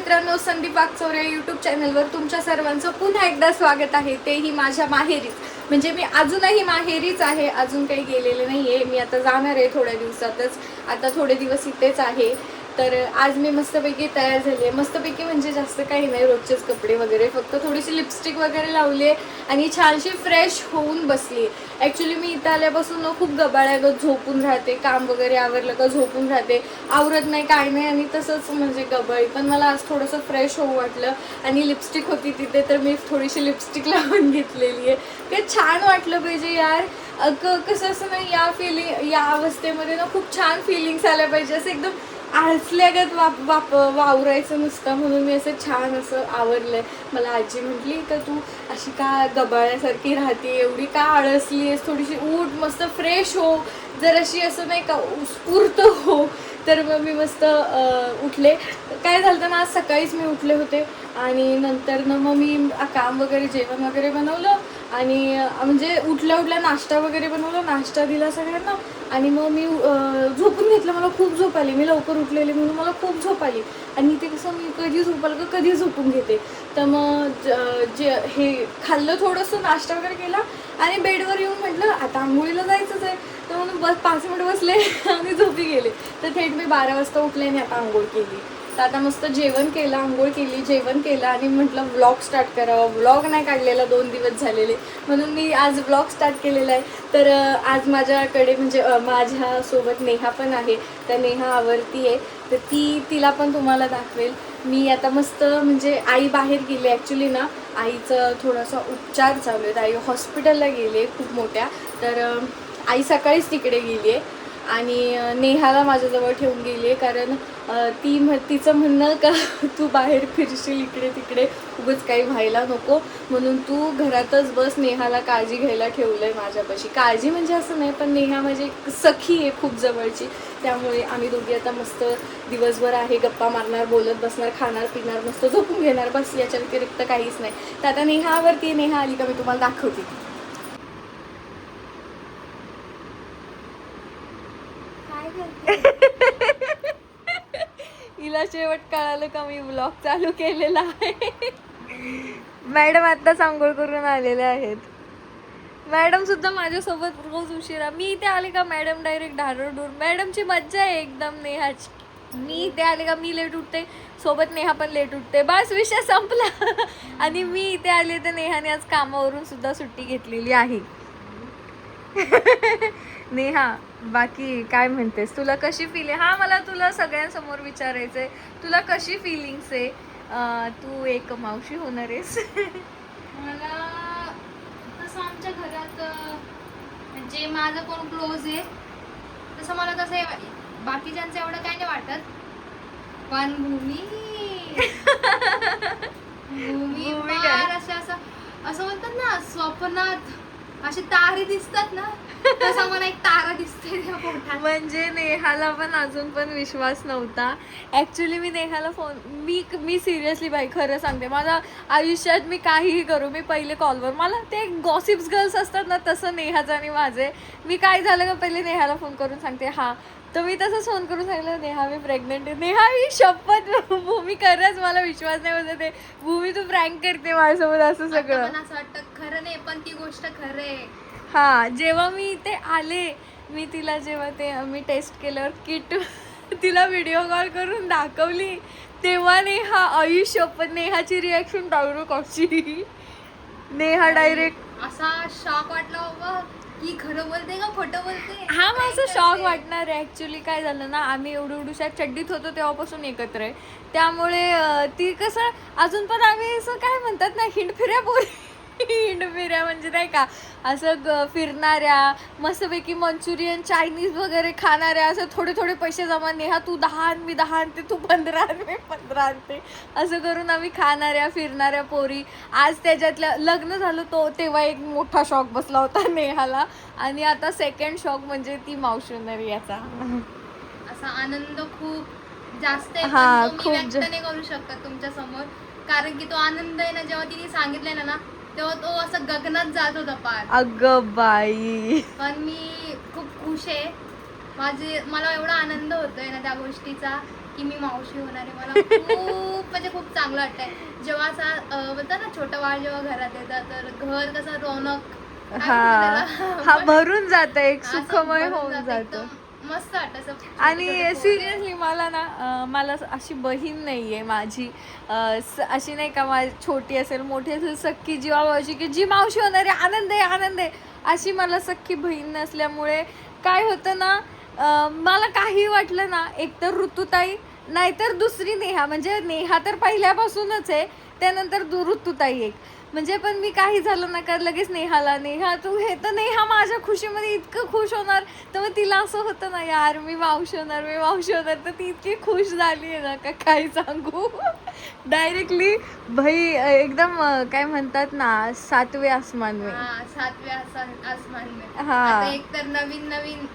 मित्रांनो, संदीप वाकचौरे यूट्यूब चॅनलवर तुमच्या सर्वांचं पुन्हा एकदा स्वागत आहे, तेही माझ्या माहेरीच. म्हणजे मी अजूनही माहेरीच आहे, अजून काही गेलेले नाही आहे. मी आता जाणार आहे थोड्या दिवसातच. आता थोडे दिवस इथेच आहे. तर आज मी मस्तपैकी तयार झाली आहे. मस्तपैकी म्हणजे जास्त काही नाही, रोजचेच कपडे वगैरे, फक्त थोडीशी लिपस्टिक वगैरे लावली आहे आणि छानशी फ्रेश होऊन बसली. ॲक्च्युली मी इथं आल्यापासून खूप गबाळ्यागत झोपून राहते. काम वगैरे आवरलं का झोपून राहते, आवरत नाही काय नाही आणि तसंच म्हणजे गबाळी. पण मला आज थोडंसं फ्रेश होऊ वाटलं आणि लिपस्टिक होती तिथे, तर मी थोडीशी लिपस्टिक लावून घेतलेली आहे. ते छान वाटलं पाहिजे यार. कसं असं नाही, या अवस्थेमध्ये ना खूप छान फिलिंग्स आल्या पाहिजे. असं एकदम आळसल्यागत वावरायचं नुसतं, म्हणून मी असं छान असं आवरलंय. मला आजी म्हटली तर तू अशी का गबाळ्यासारखी राहते, एवढी का आळसली आहेस, थोडीशी उठ, मस्त फ्रेश हो, जर अशी असं नाही का उत्स्फूर्त हो. तर मग मी मस्त उठले. काय झालं ना, आज सकाळीच मी उठले होते आणि नंतर ना मग मी काम वगैरे जेवण वगैरे बनवलं आणि म्हणजे उठल्या नाश्ता वगैरे बनवला, नाश्ता दिला सगळ्यांना आणि मग मी झोपून घेतलं. मला खूप झोप आली, मी लवकर उठलेली म्हणून मला खूप झोप आली आणि ते कसं मी कधी झोपाल का कधी झोपून घेते. तर मग हे खाल्लं, थोडंसं नाश्ता वगैरे केला आणि बेडवर येऊन म्हटलं आता आंघोळीला जायचंच आहे. तर म्हणून 5 मिनिट बसले आणि झोपी गेले. तर थेट मी 12 वाजता उठले आणि आता आंघोळ केली. तर आता मस्त जेवण केलं, आंघोळ केली, जेवण केलं आणि म्हटलं व्लॉग स्टार्ट करावा. व्लॉग नाही काढलेला 2 दिवस झालेले, म्हणून मी आज व्लॉग स्टार्ट केलेला आहे. तर आज माझ्याकडे म्हणजे माझ्यासोबत नेहा पण आहे. तर नेहा आवरती आहे, तर तिला पण तुम्हाला दाखवेल. मी आता मस्त म्हणजे आई बाहेर गेली. ॲक्च्युली ना आईचं थोडासा उपचार चालू आहे, आई हॉस्पिटलला गेली आहे खूप मोठ्या. तर आई सकाळीच तिकडे गेली आहे आणि नेहाला माझ्याजवळ ठेवून गेली आहे, कारण तिचं म्हणणं का तू बाहेर फिरशील इकडे तिकडे, उगाच काही व्हायला नको, म्हणून तू घरातच बस. नेहाला काळजी घ्यायला ठेवलं आहे माझ्यापाशी. काळजी म्हणजे असं नाही, पण नेहा माझी सखी आहे खूप जवळची. त्यामुळे आम्ही दोघी आता मस्त दिवसभर आहे, गप्पा मारणार, बोलत बसणार, खाणार पिणार, मस्त झोपून घेणार, बस. याच्या व्यतिरिक्त काहीच नाही. तर आता नेहावरती, नेहा आली का मी तुम्हाला दाखवते. हिला शेवट कळालं का मी व्लॉग चालू केलेला आहे. मॅडम आत्ताच आंघोळ करून आलेल्या आहेत. मॅडम सुद्धा माझ्यासोबत रोज उशिरा. मी इथे आले का मॅडम डायरेक्ट धारडूर. मॅडमची मज्जा आहे एकदम नेहाची. मी इथे आले का मी लेट उठते, सोबत नेहा पण लेट उठते, बस विषय संपला. आणि मी इथे आले तर नेहाने आज कामावरून सुद्धा सुट्टी घेतलेली आहे. नेहा, बाकी काय म्हणतेस, तुला कशी फील आहे? हा, मला तुला सगळ्यांसमोर विचारायचंय, तुला कशी फिलिंग्स आहे? तू एक मावशी होणार आहेस. मला तसं आमच्या घरात म्हणजे माझं कोण क्लोज आहे तसं मला तसं बाकीच्यांचं एवढं काही नाही वाटत. पण भूमी फार असं म्हणतात ना, स्वप्नात असे तारे दिसतात ना, तसा मला एक तारा दिसते त्या पोटात. म्हणजे नेहाला पण अजून पण विश्वास नव्हता. ॲक्च्युली मी नेहाला मी सिरियसली बाई खरं सांगते, माझ्या आयुष्यात मी काहीही करू, मी पहिले कॉलवर, मला ते गॉसिप्स गर्ल्स असतात ना, तसं नेहाचं आणि माझे. मी काय झालं का पहिले नेहाला फोन करून सांगते हा, तर मी तसंच फोन करून सांगितलं नेहा मी प्रेग्नेंट आहे. नेहा ही शपथ भूमी, खरंच मला विश्वास नाही होत ते. भूमी तू प्रँक करते माझ्यासोबत असं सगळं. असं वाटतं खरं नाही, पण ती गोष्ट खरं आहे. हा, जेव्हा मी इथे आले, मी तिला जेव्हा ते मी टेस्ट केल्यावर किट तिला व्हिडिओ कॉल करून दाखवली, तेव्हा नेहा आयुष्यपत नेहाची रिॲक्शन डायरेक्ट अशी. नेहा डायरेक्ट असा शॉक वाटला बाबा की खरं बोलते का खोटं बोलते. हा, मग असं शॉक वाटणार आहे. ॲक्च्युली काय झालं ना, आम्ही एवढ्या चड्डीत होतो तेव्हापासून एकत्र आहे, त्यामुळे ती कसं अजून पण आम्ही असं काय म्हणतात ना, हिंडफिऱ्या म्हणजे नाही का, असं फिरणाऱ्या, मस्तपैकी मंचुरियन चायनीज वगैरे खाणाऱ्या, असं थोडे पैसे जमा, नेहा तू 10 आण, मी 10 आणते, तू 15 आण, मी 15 आणते, असं करून आम्ही खाणाऱ्या फिरणाऱ्या पोरी. आज त्याच्यातल्या लग्न झालं तेव्हा एक मोठा शॉक बसला होता नेहाला, आणि आता सेकंड शॉक म्हणजे ती मावशी याचा. असा आनंद खूप जास्त आहे, हा, पण तो मी व्यक्त नाही करू शकत तुमच्या समोर, कारण की तो आनंद आहे ना, जेव्हा तिने सांगितलं ना तेव्हा तो असं गगनात जात होता पार. अगं बाई, पण मी खूप खुश आहे. मला एवढा आनंद होतोय ना त्या गोष्टीचा की मी मावशी होणार आहे. मला खूप म्हणजे खूप चांगलं वाटतंय. जेव्हा असा बोलतात ना छोटं बाळ जेव्हा घरात येतं तर घर कसं रौनक काय हा म्हणतात त्याला? हा भरून जात, एक असं सुखमय भरून होऊन जातं, जातं. एकदम मस्त वाटतं असं छोटे छोटे आणि पोरं. सिरियसली मला ना मला अशी बहीण नाही आहे माझी, अशी नाही का माझी छोटी असेल मोठी असेल सख्खी जीवा भावाची की जी मावशी होणार आहे, आनंद आहे आनंद आहे, अशी मला सख्खी बहीण नसल्यामुळे काय होतं ना, मला काही वाटलं ना एकतर ऋतुताई नाहीतर दुसरी नेहा, म्हणजे नेहा तर पहिल्यापासूनच आहे, त्यानंतर ऋतुताई एक, म्हणजे पण मी काही झालं ना का लगेच नेहाला, नेहा तू हे, तर नेहा माझ्या खुशीमध्ये इतकं खुश होणार, तर मग तिला असं होतं ना यार मी मावशी होणार मी मावशी होणार, तर ती इतकी खुश झाली आहे ना का काय सांगू. डायरेक्टली भाई एकदम काय म्हणतात ना सातवे आसमान में. हा, सातव्या आसमान में. हा. आता एक तर नवीन नवीन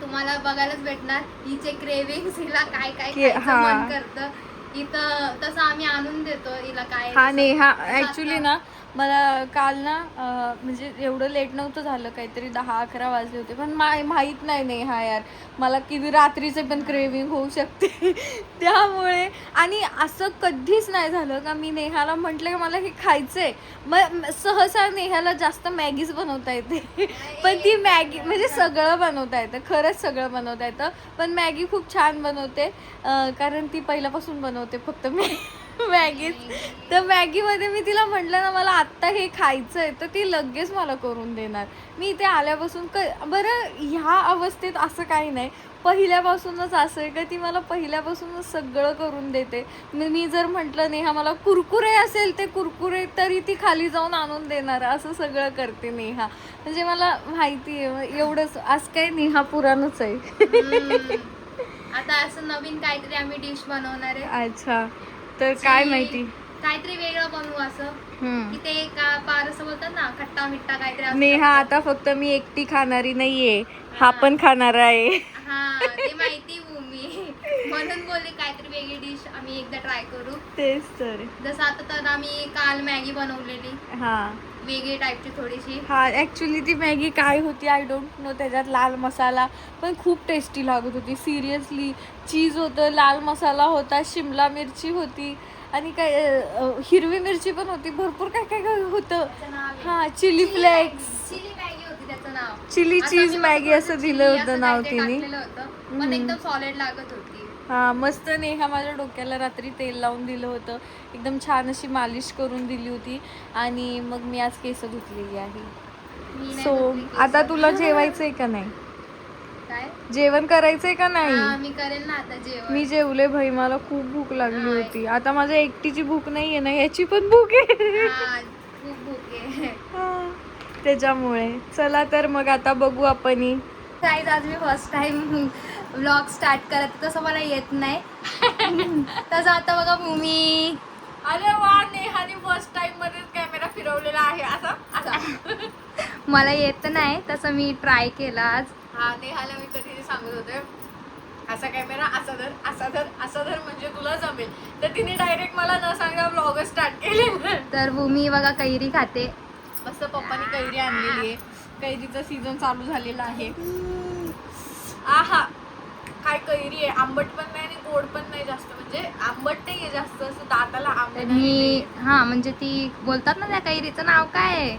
तुम्हाला बघायलाच भेटणार हिचे क्रेविंग्स, हिला काय काय खायचं हा. मन करतं. इथं तसं आम्ही आणून देतो हिला काय. हा नेहा जसं ऍक्च्युली आता- ना मला काल ना म्हणजे एवढं लेट नव्हतं झालं, काहीतरी 10-11 वाजले होते, पण माहीत नाही नेहा यार मला किती रात्रीचे पण क्रेविंग होऊ शकते. त्यामुळे आणि असं कधीच नाही झालं का मी नेहाला म्हटलं की मला हे खायचंय. मग सहसा नेहाला जास्त मॅगीच बनवता येते, पण ती मॅगी म्हणजे सगळं बनवता येतं, खरंच सगळं बनवता येतं, पण मॅगी खूप छान बनवते कारण ती पहिल्यापासून बनवते फक्त मॅगीच. तर मॅगीमध्ये मी तिला म्हटलं ना मला आत्ता हे खायचं आहे, तर ती लगेच मला करून देणार. मी इथे आल्यापासून बरं ह्या अवस्थेत असं काही नाही, पहिल्यापासूनच असं आहे का ती मला पहिल्यापासूनच सगळं करून देते. मी जर म्हटलं नेहा मला कुरकुरे असेल ते कुरकुरे तरी ती खाली जाऊन आणून देणार, असं सगळं करते नेहा. म्हणजे मला माहिती आहे एवढंच, आज काय नेहा पुराणच आहे. आता असं नवीन काहीतरी आम्ही डिश बनवणार आहे. अच्छा, तर काय माहिती. काहीतरी वेगळं बनवू असं की ते का पार असं बोलतात ना खट्टा मिठ्ठा काहीतरी असं नेहा करतो. आता फक्त मी एकटी खाणारी नाहीये, हा पण खाणार आहे. हा ते माहिती भूमी, म्हणून बोलले काहीतरी वेगळी डिश आम्ही एकदा ट्राय करू. तेच तर. जसं आता तर आम्ही काल मॅगी बनवलेली हा वेगळी टाईपची थोडीशी. हा ऍक्च्युली ती मॅगी काय होती आय डोंट नो, त्याच्यात लाल मसाला पण खूप टेस्टी लागत होती सिरियसली. चीज होतं, लाल मसाला होता, शिमला मिरची होती आणि काय हिरवी मिरची पण होती, भरपूर काय काय काय होतं. त्याचं नाव आहे. हा चिली फ्लेक्स, चिली मॅगी होती त्याचं नाव. चिली असं चीज मी मॅगी मस्त असं चिली दिलं असं होतं नाव काहीतरी तिने. टाकलेलं होतं, पण एकदम सॉलिड लागत होती. हा मस्त. नेहा माझ्या डोक्याला रात्री तेल लावून दिलं होतं, एकदम छान अशी मालिश करून दिली होती आणि मग मी आज केस धुतलेली आहे. मी नाही सो धुतली केस. आता तुला जेवायचंय का नाही, काय? जेवण करायचंय का हा, नाही. मी करेल ना आता जेवण. मी जेवले भाई, मला खूप भूक लागली हा, होती. आता माझ्या एकटीची भूक नाहीये ना, याची पण भूक आहे. हा, खूप भूक आहे. हा, त्याच्यामुळे चला तर मग आता बघू आपण. गाईज आज मी फर्स्ट टाइम व्लॉग स्टार्ट करत, तसं मला येत नाही. तसं आता बघा भूमी. अरे वा, नेहाने फर्स्ट टाइम मध्ये कॅमेरा फिरवलेला आहे असा असा. मला येत नाही तसं, मी ट्राय केला आज. हा, नेहाला मी कधी सांगत होते असा कॅमेरा असा धर असा धर असा धर म्हणजे तुला जमेल, तर तिने डायरेक्ट मला न सांगा व्लॉग स्टार्ट केले. तर भूमी बघा कैरी खाते. मस्त पप्पानी कैरी आणलेली आहे, कैरीचा सीझन चालू झालेला आहे. आहा, काय कैरी आहे, आंबट पण नाही आणि गोड पण नाही जास्त, म्हणजे आंबट नाही आहे जास्त, असं दाताला आंबट मी हा म्हणजे ती बोलतात ना त्या कैरीचं नाव काय आहे?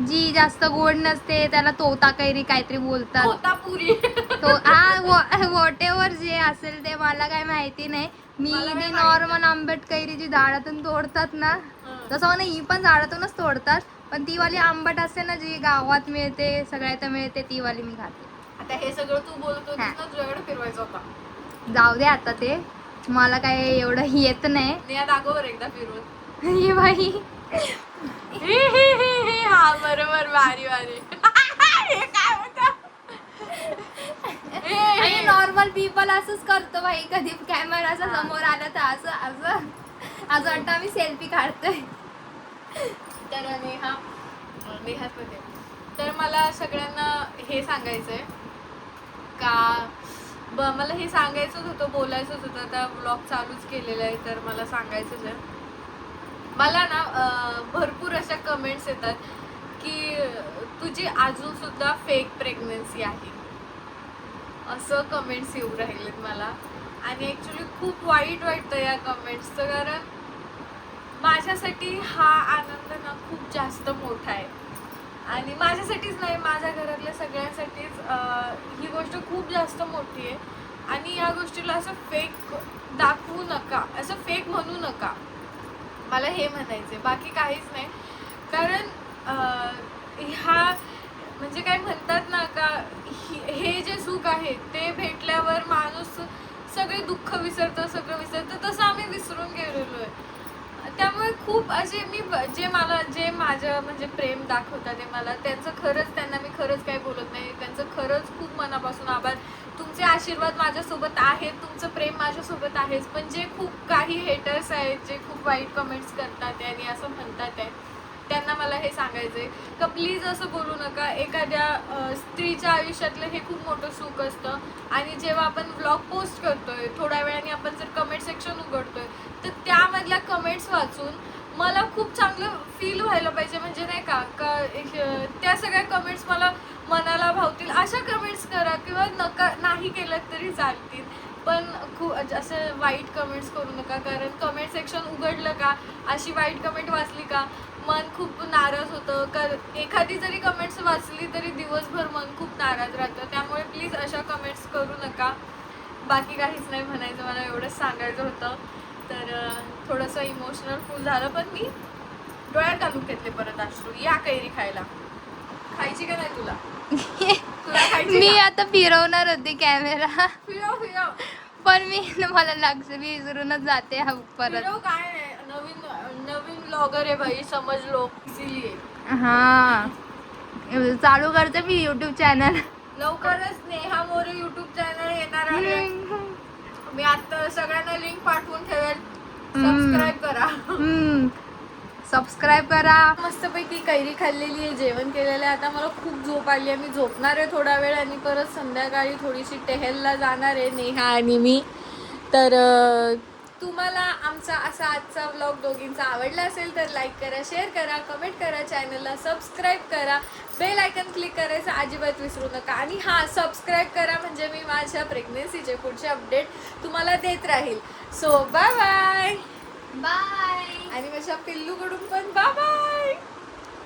जी जास्त गोड नसते त्याला तोता कैरी काहीतरी बोलतात. तोतापुरी. तो हा वॉटेवर जे असेल ते मला काय माहिती नाही. मी मला काय ती माहिती नॉर्मल आंबट कैरी जी झाडातून तोडतात ना, तसं मला ही पण झाडातूनच तोडतात, पण ती वाली आंबट असते ना जी गावात मिळते सगळ्यात मिळते ती वाली मी खाते. आता हे सगळं तू बोलत होतीस ना, तुझ्याकडे फिरवायचं होता. जाऊ दे आता, ते मला काय एवढं येत नाही. नेहा दाखवर एकदा फिरवून. ही बाई हा बरोबर, भारी भारी. हे काय होतं? आणि नॉर्मल पीपल असंच करतो भाई, कधी कॅमेराचा समोर आला तर असं असं असं वाटतं आम्ही सेल्फी काढतोय. तर नेहाच मध्ये तर मला सगळ्यांना हे सांगायचंय का मला हे सांगायचंच होतं, बोलायचंच होतं. आता ब्लॉग चालूच केलेला आहे तर मला सांगायचंच आहे. मला ना भरपूर अशा कमेंट्स येतात की तुझी अजून सुद्धा फेक प्रेग्नन्सी आहे, असं कमेंट्स येऊ राहिलेत मला. आणि ॲक्च्युली खूप वाईट वाटतं या कमेंट्सचं, कारण माझ्यासाठी हा आनंद ना खूप जास्त मोठा आहे आणि माझ्यासाठीच नाही, माझ्या घरातल्या सगळ्यांसाठीच ही गोष्ट खूप जास्त मोठी आहे. आणि या गोष्टीला असं फेक दाखवू नका, असं फेक म्हणू नका, मला हे म्हणायचं, बाकी काहीच नाही. कारण ह्या म्हणजे काय म्हणतात ना का हे जे सुख आहे ते भेटल्यावर माणूस सगळे दुःख विसरतं, सगळं विसरतं, तसं आम्ही विसरून गेलेलो आहे. त्यामुळे खूप असे जे माझं म्हणजे प्रेम दाखवतात ते मला, त्यांना मी खरंच काही बोलत नाही, त्यांचं खरंच खूप मनापासून आभार. तुमचे आशीर्वाद माझ्यासोबत आहेत, तुमचं प्रेम माझ्यासोबत आहेच, पण जे खूप काही हेटर्स आहेत, जे खूप वाईट कमेंट्स करतात आणि असं म्हणतात आहे, त्यांना मला हे सांगायचं आहे का प्लीज असं बोलू नका. एखाद्या स्त्रीच्या आयुष्यातलं हे खूप मोठं सुख असतं आणि जेव्हा आपण ब्लॉग पोस्ट करतोय, थोड्या वेळाने आपण जर कमेंट सेक्शन उघडतोय, तर त्यामधल्या कमेंट्स वाचून मला खूप चांगलं फील व्हायला पाहिजे. म्हणजे नाही का त्या सगळ्या कमेंट्स मला मनाला भावतील अशा कमेंट्स करा, किंवा नाही केलं तरी चालतील, पण खूप असं वाईट कमेंट्स करू नका. कारण कमेंट सेक्शन उघडलं का, अशी वाईट कमेंट वाचली का मन खूप नाराज होतं. एखादी जरी कमेंट्स वाचली तरी दिवसभर मन खूप नाराज राहतं. त्यामुळे प्लीज अशा कमेंट्स करू नका. बाकी काहीच नाही म्हणायचं, मला एवढंच सांगायचं होतं. तर थोडंसं इमोशनल फुल झालं, पण मी डोळ्यात घालून घेतले परत अश्रू. या कैरी खायला, खायची का नाही तुला? तुला खायची मी का? आता फिरवणार होते कॅमेरा, फिरव पण मला लक्ष विसरूनच जाते परत. फिरव, काय नाही, नवीन ब्लॉगर आहे भाई, समज लो, इसीलिए. हा, चालू करते मी युट्यूब चॅनल. लवकरच नेहा मोरे युट्यूब चॅनल येणार आहे. मी आता सगळ्यांना लिंक पाठवून ठेवेल, सबस्क्राईब करा. सबस्क्राईब करा. मस्तपैकी कैरी खाल्लेली आहे, जेवण केलेलं आहे. आता मला खूप झोप आली आहे, मी झोपणार आहे थोडा वेळ आणि परत संध्याकाळी थोडीशी टहलला जाणार आहे, नेहा आणि मी. तर तुम्हाला आमचा असा आजचा व्लॉग दोघींचा आवडला असेल तर लाईक करा, शेअर करा, कमेंट करा, चॅनलला सबस्क्राईब करा, बेल आयकन क्लिक करायचं अजिबात विसरू नका. आणि हां, सबस्क्राईब करा म्हणजे मी माझ्या प्रेग्नेन्सीचे पुढचे अपडेट तुम्हाला देत राहील. So bye bye. बाय. आणि माझ्या पिल्लूकडून पण बाय बाय.